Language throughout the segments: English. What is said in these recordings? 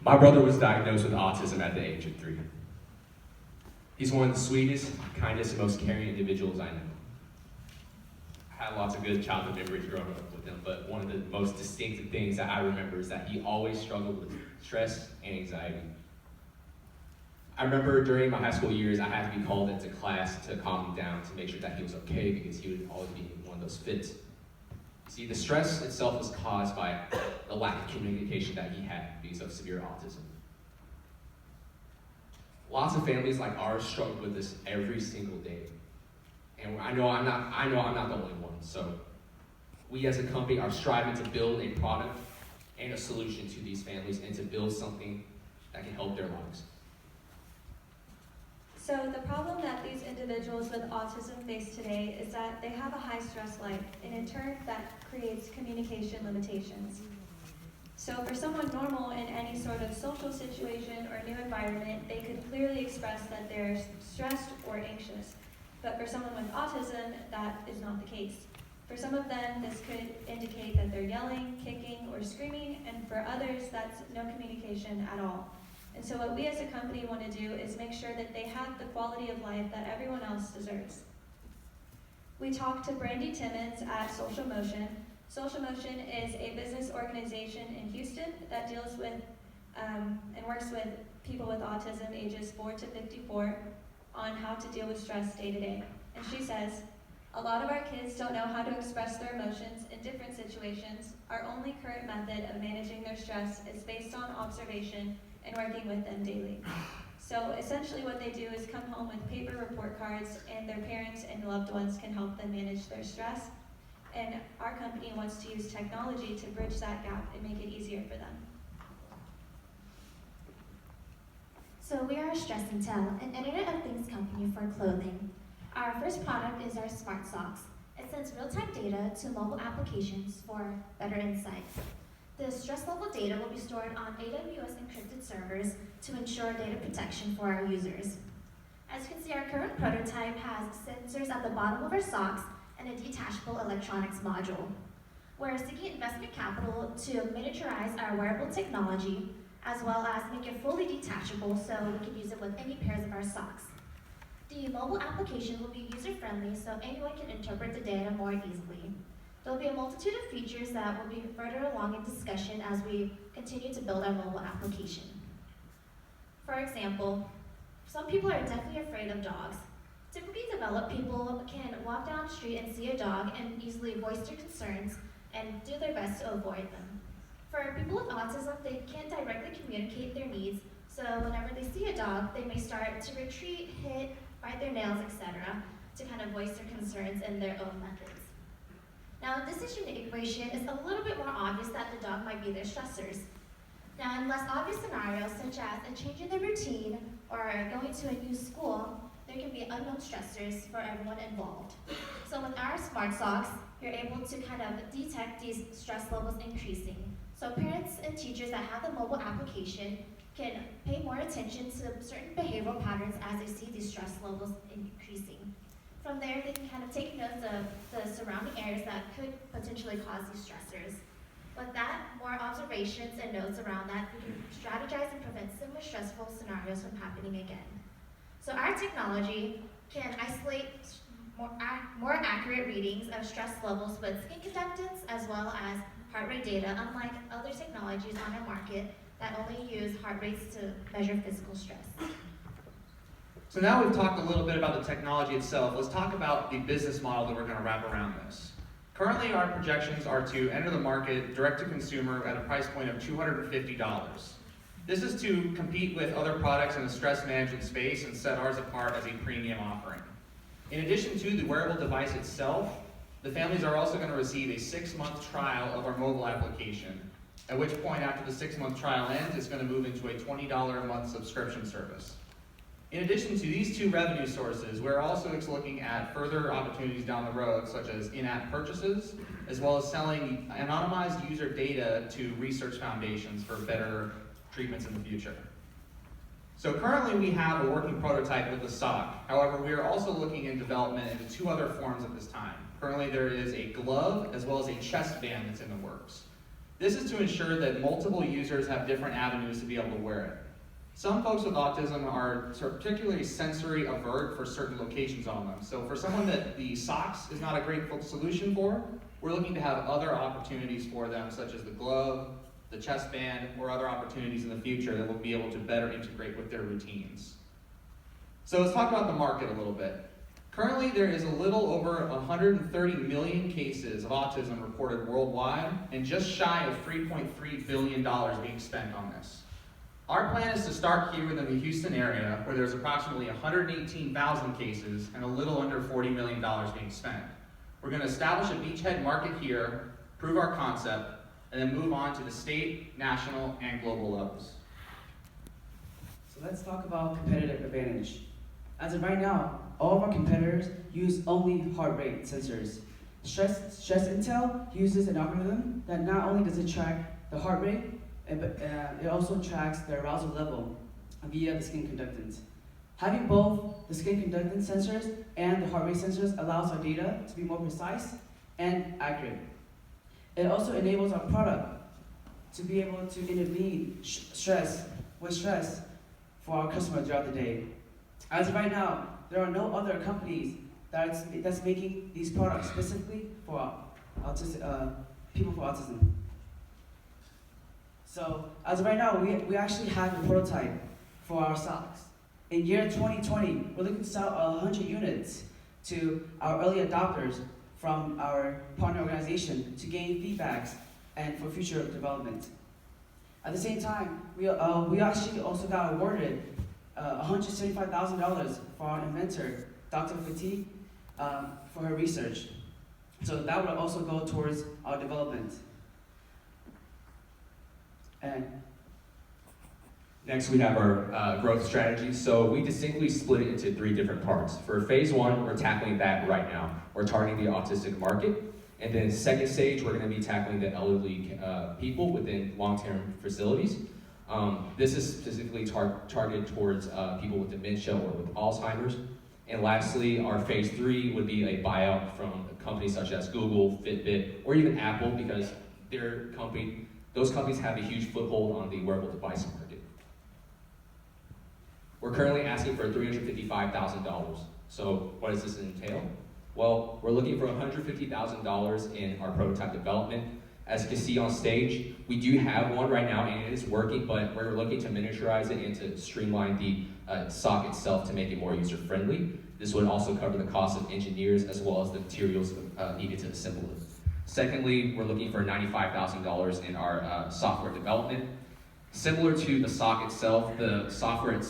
My brother was diagnosed with autism at the age of 3. He's one of the sweetest, kindest, and most caring individuals I know. I had lots of good childhood memories growing up with him, but one of the most distinctive things that I remember is that he always struggled with stress and anxiety. I remember during my high school years, I had to be called into class to calm him down, to make sure that he was okay, because he would always be in one of those fits. See, the stress itself was caused by the lack of communication that he had because of severe autism. Lots of families like ours struggle with this every single day. And I know I'm not the only one. So we as a company are striving to build a product and a solution to these families and to build something that can help their lives. So the problem that these individuals with autism face today is that they have a high stress life, and in turn that creates communication limitations. So for someone normal in any sort of social situation or new environment, they could clearly express that they're stressed or anxious. But for someone with autism, that is not the case. For some of them, this could indicate that they're yelling, kicking, or screaming, and for others, that's no communication at all. And so what we as a company want to do is make sure that they have the quality of life that everyone else deserves. We talked to Brandy Timmons at Social Motion. Social Motion is a business organization in Houston that deals with and works with people with autism ages 4 to 54 on how to deal with stress day to day. And she says, a lot of our kids don't know how to express their emotions in different situations. Our only current method of managing their stress is based on observation and working with them daily. So essentially what they do is come home with paper report cards, and their parents and loved ones can help them manage their stress. And our company wants to use technology to bridge that gap and make it easier for them. So we are Stress and Tell, an Internet of Things company for clothing. Our first product is our Smart Socks. It sends real-time data to mobile applications for better insights. The stress level data will be stored on AWS encrypted servers to ensure data protection for our users. As you can see, our current prototype has sensors at the bottom of our socks and a detachable electronics module. We're seeking investment capital to miniaturize our wearable technology, as well as make it fully detachable so we can use it with any pairs of our socks. The mobile application will be user-friendly so anyone can interpret the data more easily. There will be a multitude of features that will be further along in discussion as we continue to build our mobile application. For example, some people are definitely afraid of dogs. Typically developed people can walk down the street and see a dog and easily voice their concerns and do their best to avoid them. For people with autism, they can't directly communicate their needs, so whenever they see a dog, they may start to retreat, hit, bite their nails, etc., to kind of voice their concerns in their own methods. Now, in this situation, it's a little bit more obvious that the dog might be their stressors. Now, in less obvious scenarios, such as a change in their routine or going to a new school, there can be unknown stressors for everyone involved. So with our Smart Socks, you're able to kind of detect these stress levels increasing. So parents and teachers that have the mobile application can pay more attention to certain behavioral patterns as they see these stress levels increasing. From there, they can kind of take notes of the surrounding areas that could potentially cause these stressors. With that, more observations and notes around that, we can strategize and prevent similar stressful scenarios from happening again. So our technology can isolate more accurate readings of stress levels with skin conductance as well as heart rate data, unlike other technologies on our market that only use heart rates to measure physical stress. So now we've talked a little bit about the technology itself. Let's talk about the business model that we're going to wrap around this. Currently, our projections are to enter the market direct to consumer at a price point of $250. This is to compete with other products in the stress management space and set ours apart as a premium offering. In addition to the wearable device itself, the families are also going to receive a 6-month trial of our mobile application, at which point after the 6-month trial ends, it's going to move into a $20 a month subscription service. In addition to these two revenue sources, we're also looking at further opportunities down the road, such as in-app purchases, as well as selling anonymized user data to research foundations for better treatments in the future. So currently we have a working prototype with the sock. However, we are also looking in development into 2 other forms at this time. Currently there is a glove as well as a chest band that's in the works. This is to ensure that multiple users have different avenues to be able to wear it. Some folks with autism are particularly sensory avert for certain locations on them. So for someone that the socks is not a great solution for, we're looking to have other opportunities for them, such as the glove, the chest band, or other opportunities in the future that will be able to better integrate with their routines. So let's talk about the market a little bit. Currently, there is a little over 130 million cases of autism reported worldwide, and just shy of $3.3 billion being spent on this. Our plan is to start here within the Houston area, where there's approximately 118,000 cases and a little under $40 million being spent. We're going to establish a beachhead market here, prove our concept, and then move on to the state, national, and global levels. So let's talk about competitive advantage. As of right now, all of our competitors use only heart rate sensors. Stress Intel uses an algorithm that not only does it track the heart rate, but it also tracks the arousal level via the skin conductance. Having both the skin conductance sensors and the heart rate sensors allows our data to be more precise and accurate. It also enables our product to be able to intervene stress for our customers throughout the day. As of right now, there are no other companies that's making these products specifically for people with autism. So as of right now, we actually have a prototype for our socks. In year 2020, we're looking to sell 100 units to our early adopters from our partner organization to gain feedbacks and for future development. At the same time, we actually also got awarded $175,000 for our inventor, Dr. Fatigue, for her research. So that would also go towards our development. And Next, we have our growth strategy. So we distinctly split it into 3 different parts. For phase 1, we're tackling that right now. We're targeting the autistic market. And then second stage, we're going to be tackling the elderly people within long-term facilities. This is specifically targeted towards people with dementia or with Alzheimer's. And lastly, our phase 3 would be a buyout from companies such as Google, Fitbit, or even Apple, because those companies have a huge foothold on the wearable device market. We're currently asking for $355,000. So what does this entail? Well, we're looking for $150,000 in our prototype development. As you can see on stage, we do have one right now and it is working, but we're looking to miniaturize it and to streamline the sock itself to make it more user-friendly. This would also cover the cost of engineers as well as the materials needed to assemble it. Secondly, we're looking for $95,000 in our software development. Similar to the sock itself, the software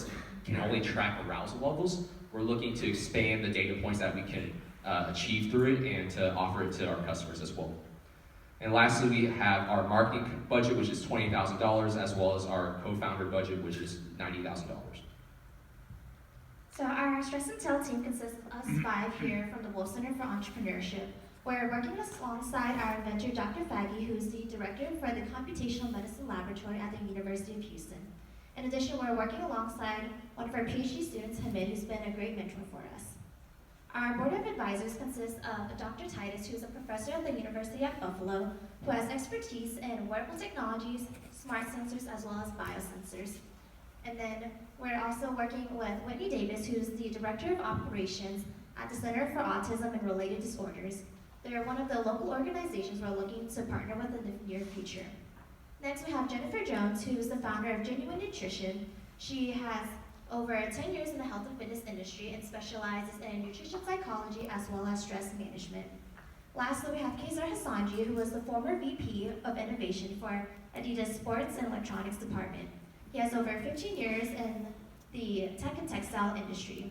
can only track arousal levels. We're looking to expand the data points that we can achieve through it and to offer it to our customers as well. And lastly, we have our marketing budget, which is $20,000, as well as our co-founder budget, which is $90,000. So our Stress and Tell team consists of us 5 here from the Wolff Center for Entrepreneurship. We're working alongside our inventor, Dr. Faggy, who is the director for the Computational Medicine Laboratory at the University of Houston. In addition, we're working alongside one of our PhD students, Hamid, who's been a great mentor for us. Our board of advisors consists of Dr. Titus, who is a professor at the University at Buffalo, who has expertise in wearable technologies, smart sensors, as well as biosensors. And then we're also working with Whitney Davis, who's the director of operations at the Center for Autism and Related Disorders. They're one of the local organizations we're looking to partner with in the near future. Next, we have Jennifer Jones, who is the founder of Genuine Nutrition. She has over 10 years in the health and fitness industry and specializes in nutrition psychology as well as stress management. Lastly, we have Kaiser Hassanji, who was the former VP of Innovation for Adidas Sports and Electronics Department. He has over 15 years in the tech and textile industry.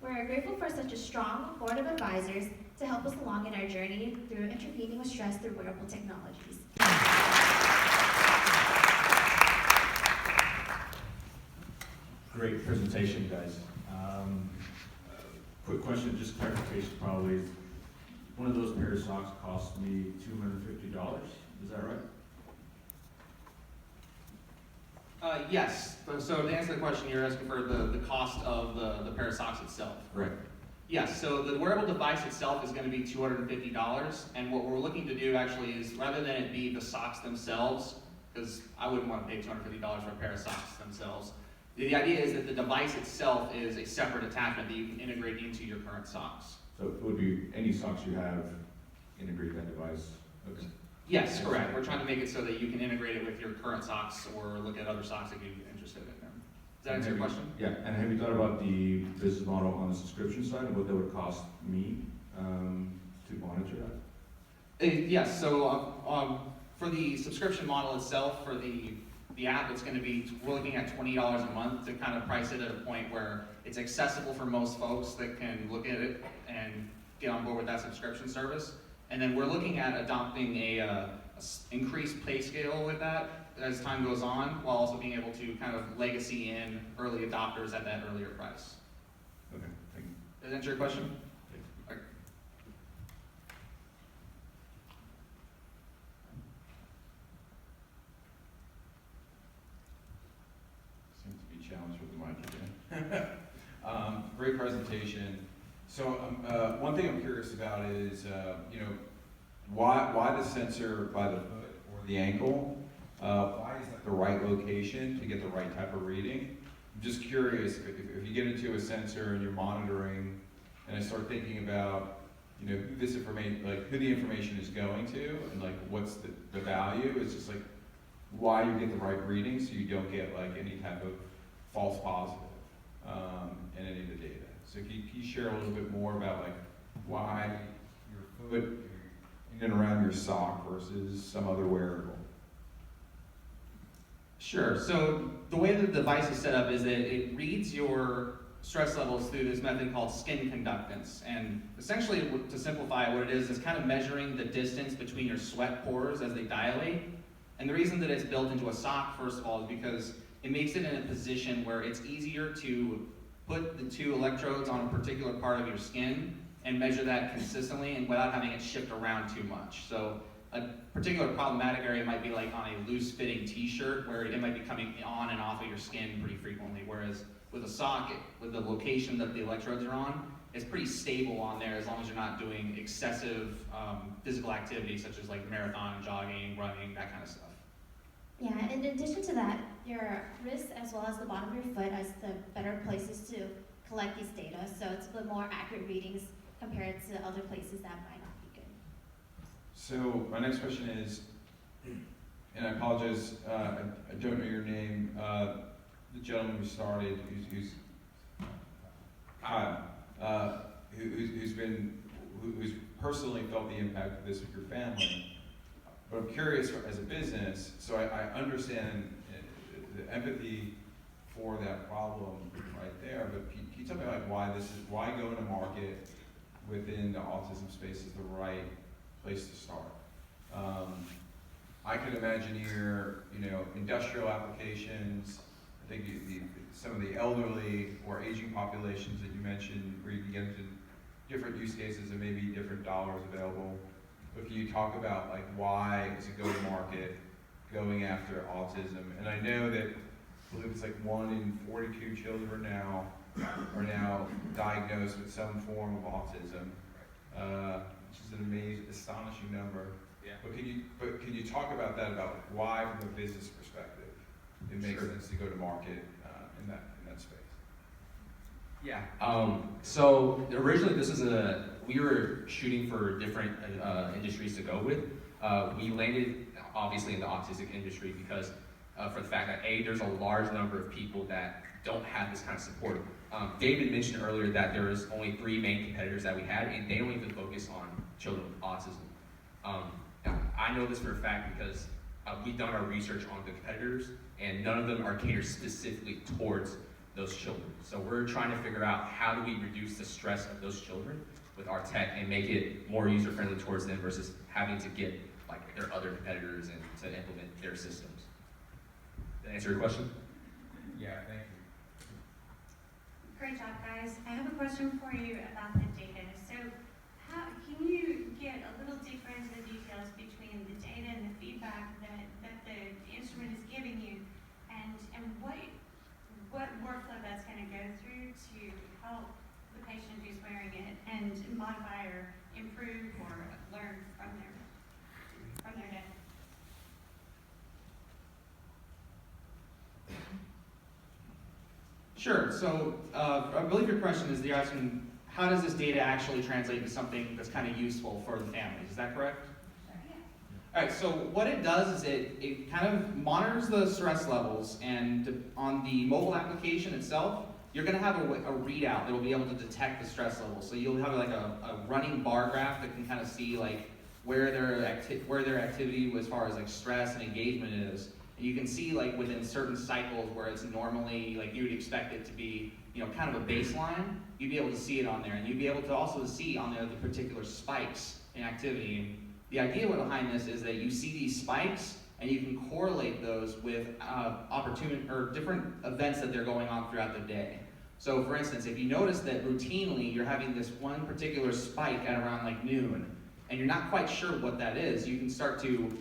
We're grateful for such a strong board of advisors to help us along in our journey through intervening with stress through wearable technologies. Great presentation, guys. Quick question, just clarification probably. One of those pair of socks cost me $250, is that right? Yes. So to answer the question, you're asking for the cost of the pair of socks itself. Right. Yes, so the wearable device itself is going to be $250, and what we're looking to do actually is, rather than it be the socks themselves, because I wouldn't want to pay $250 for a pair of socks themselves, the idea is that the device itself is a separate attachment that you can integrate into your current socks. So it would be any socks you have, integrate that device. Okay. Yes, correct. We're trying to make it so that you can integrate it with your current socks or look at other socks if you're interested in them. Does that answer your question? Yeah, and have you thought about the business model on the subscription side and what that would cost me to monitor that? Yes, so for the subscription model itself, for the app, it's going to be, we're looking at $20 a month to kind of price it at a point where it's accessible for most folks that can look at it and get on board with that subscription service. And then we're looking at adopting a increased pay scale with that as time goes on, while also being able to kind of legacy in early adopters at that earlier price. Okay, thank you. Does that answer your question? Okay. Seems to be challenged with the mic again. Great presentation. So one thing I'm curious about is, why the sensor by the foot or the ankle? Why is that the right location to get the right type of reading? I'm just curious, if you get into a sensor and you're monitoring, and I start thinking about, who this information, like who the information is going to, and like what's the value. It's just like why you get the right reading so you don't get like any type of false positive in any of the data. So can you share a little bit more about like why your foot in and around your sock versus some other wearable? Sure. So the way the device is set up is that it reads your stress levels through this method called skin conductance. And essentially, to simplify what it is kind of measuring the distance between your sweat pores as they dilate. And the reason that it's built into a sock, first of all, is because it makes it in a position where it's easier to put the two electrodes on a particular part of your skin and measure that consistently and without having it shift around too much. So a particular problematic area might be like on a loose fitting t-shirt where it might be coming on and off of your skin pretty frequently, whereas with a sock, with the location that the electrodes are on, it's pretty stable on there as long as you're not doing excessive physical activity such as like marathon, jogging, running, that kind of stuff. Yeah, and in addition to that, your wrist as well as the bottom of your foot as the better places to collect these data, so it's a bit more accurate readings compared to other places that might not be good. So my next question is, and I apologize, I don't know your name. The gentleman who started, who's personally felt the impact of this with your family. But I'm curious, as a business, so I understand the empathy for that problem right there. But can you tell me like why going to market within the autism space is the right place to start? I could imagine here, industrial applications. I think some of the elderly or aging populations that you mentioned, where you can get into different use cases and maybe different dollars available. But can you talk about like why is a go-to-market going after autism? And I know that I believe it's like 1 in 42 children now are now diagnosed with some form of autism, which is an astonishing number. Yeah. But can you talk about that, about why, from a business perspective, it makes sense to go to market in that space? Yeah. So originally, we were shooting for different industries to go with. We landed obviously in the autistic industry because for the fact that there's a large number of people that don't have this kind of support. David mentioned earlier that there was only 3 main competitors that we had, and they don't even focus on children with autism. I know this for a fact because we've done our research on the competitors, and none of them are catered specifically towards those children. So we're trying to figure out how do we reduce the stress of those children with our tech and make it more user-friendly towards them versus having to get like their other competitors and to implement their systems. Did that answer your question? Yeah, thank you. Great job, guys. I have a question for you about the data. So how can you get a little deeper into the details between the data and the feedback that the instrument is giving you, and what workflow that's going to go through to help the patient who's wearing it and modify or improve or learn from their data? Sure. So I believe your question is you're asking, how does this data actually translate to something that's kind of useful for the families? Is that correct? All right, so what it does is it kind of monitors the stress levels, and on the mobile application itself, you're going to have a readout that will be able to detect the stress levels. So you'll have like a running bar graph that can kind of see like where their activity as far as like stress and engagement is. And you can see like within certain cycles where it's normally like you would expect it to be, you know, kind of a baseline, you'd be able to see it on there, and you'd be able to also see on there the particular spikes in activity. The idea behind this is that you see these spikes and you can correlate those with opportunity or different events that they're going on throughout the day. So for instance, if you notice that routinely you're having this one particular spike at around like noon, and you're not quite sure what that is, you can start to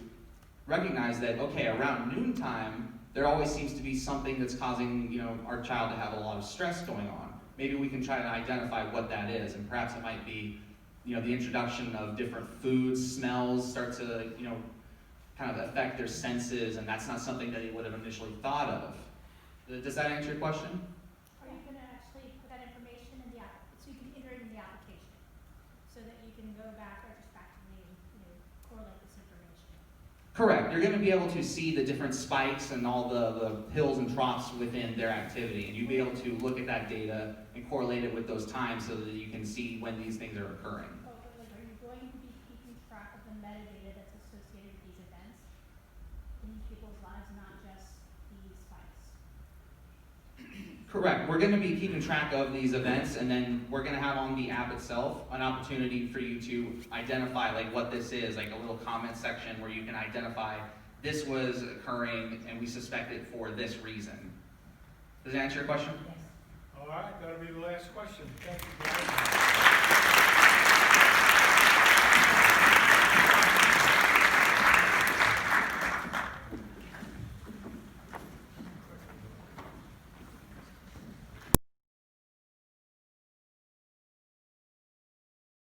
recognize that, okay, around noontime, there always seems to be something that's causing, you know, our child to have a lot of stress going on. Maybe we can try to identify what that is, and perhaps it might be, you know, the introduction of different foods, smells start to, you know, kind of affect their senses, and that's not something that they would have initially thought of. Does that answer your question? Are you going to actually put that information in the app, so you can enter it in the application, so that you can go back retrospectively and, you know, correlate this information? Correct. You're going to be able to see the different spikes and all the hills and troughs within their activity, and you'll be able to look at that data and correlate it with those times so that you can see when these things are occurring. Like, are you going to be keeping track of the metadata that's associated with these events in people's lives, not just these spikes? Correct. We're going to be keeping track of these events, and then we're going to have on the app itself an opportunity for you to identify like what this is, like a little comment section where you can identify this was occurring and we suspect it for this reason. Does that answer your question? Yes. All right, that'll be the last question. Thank you, guys.